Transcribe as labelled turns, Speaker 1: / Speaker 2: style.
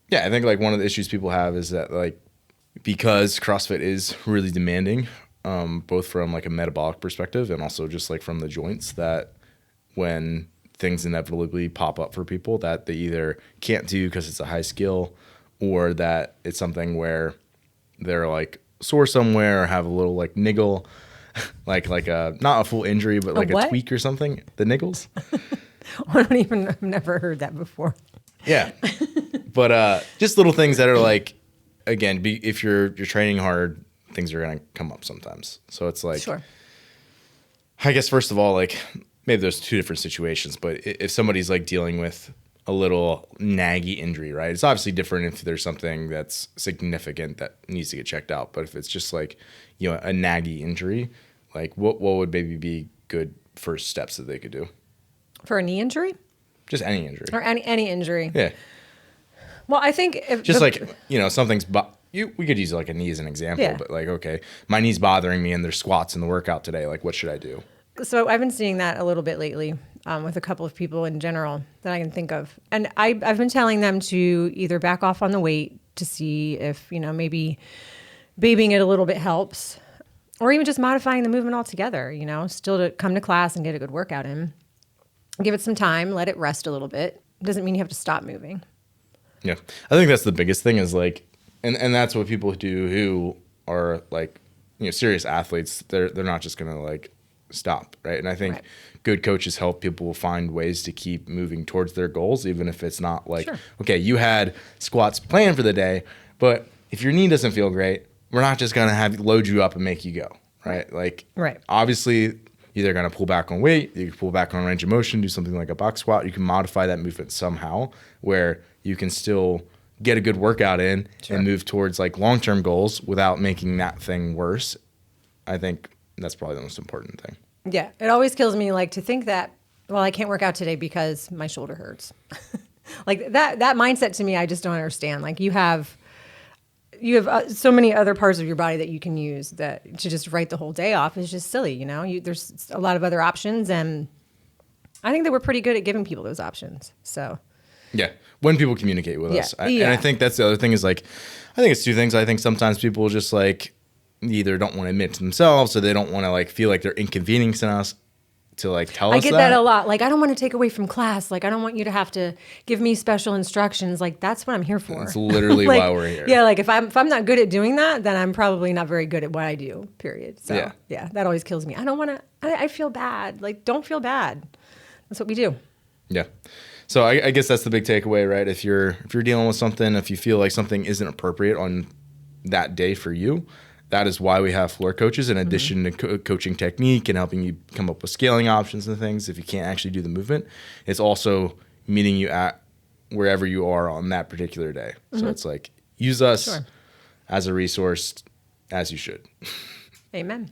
Speaker 1: Yeah, I think like one of the issues people have is that like because CrossFit is really demanding, both from like a metabolic perspective and also just like from the joints, that when things inevitably pop up for people that they either can't do because it's a high skill, or that it's something where they're like sore somewhere or have a little like niggle, like a not a full injury but
Speaker 2: A
Speaker 1: like a
Speaker 2: what?
Speaker 1: tweak or something. The niggles.
Speaker 2: I've never heard that before.
Speaker 1: Yeah, but just little things that are like, again, if you're training hard, things are gonna come up sometimes. So it's like,
Speaker 2: Sure.
Speaker 1: I guess first of all, like maybe there's two different situations, but if somebody's like dealing with a little naggy injury, right? It's obviously different if there's something that's significant that needs to get checked out. But if it's just like, a naggy injury, like what would maybe be good first steps that they could do?
Speaker 2: For a knee injury
Speaker 1: Just any injury.
Speaker 2: or any injury.
Speaker 1: Yeah.
Speaker 2: Well, I think if
Speaker 1: Just like, something's, we could use like a knee as an example,
Speaker 2: Yeah.
Speaker 1: but like, okay, my knee's bothering me and there's squats in the workout today. Like, what should I do?
Speaker 2: So I've been seeing that a little bit lately with a couple of people in general that I can think of. And I've been telling them to either back off on the weight to see if, maybe babying it a little bit helps, or even just modifying the movement altogether, still to come to class and get a good workout in. Give it some time, let it rest a little bit. Doesn't mean you have to stop moving.
Speaker 1: Yeah. I think that's the biggest thing is like, and that's what people do who are like, serious athletes. They're not just going to like stop. Right. And I think good coaches help people find ways to keep moving towards their goals, even if it's not like, okay, you had squats planned for the day, but if your knee doesn't feel great, we're not just going to load you up and make you go. Right. Like, obviously, either going to pull back on weight, you can pull back on range of motion, do something like a box squat. You can modify that movement somehow where you can still get a good workout in and move towards like long-term goals without making that thing worse. I think that's probably the most important thing.
Speaker 2: Yeah. It always kills me like to think that, well, I can't work out today because my shoulder hurts. Like that mindset to me, I just don't understand. Like you have so many other parts of your body that you can use that to just write the whole day off is just silly. There's a lot of other options, and I think that we're pretty good at giving people those options. So
Speaker 1: yeah, when people communicate with us. And
Speaker 2: Yeah.
Speaker 1: I think that's the other thing is like, I think it's two things. I think sometimes people just like either don't want to admit to themselves or they don't want to like feel like they're inconveniencing us to like tell us
Speaker 2: I get that a lot. Like, I don't want to take away from class. Like, I don't want you to have to give me special instructions. Like, that's what I'm here for.
Speaker 1: It's literally
Speaker 2: like,
Speaker 1: why we're here.
Speaker 2: Yeah, like if I'm not good at doing that, then I'm probably not very good at what I do. Period. So yeah, that always kills me. I don't want to. I feel bad. Like, don't feel bad. That's what we do.
Speaker 1: Yeah. So I guess that's the big takeaway, right? If you're dealing with something, if you feel like something isn't appropriate on that day for you, that is why we have floor coaches in addition to coaching technique and helping you come up with scaling options and things. If you can't actually do the movement, it's also meeting you at wherever you are on that particular day. So it's like, use us as a resource as you should.
Speaker 2: Amen.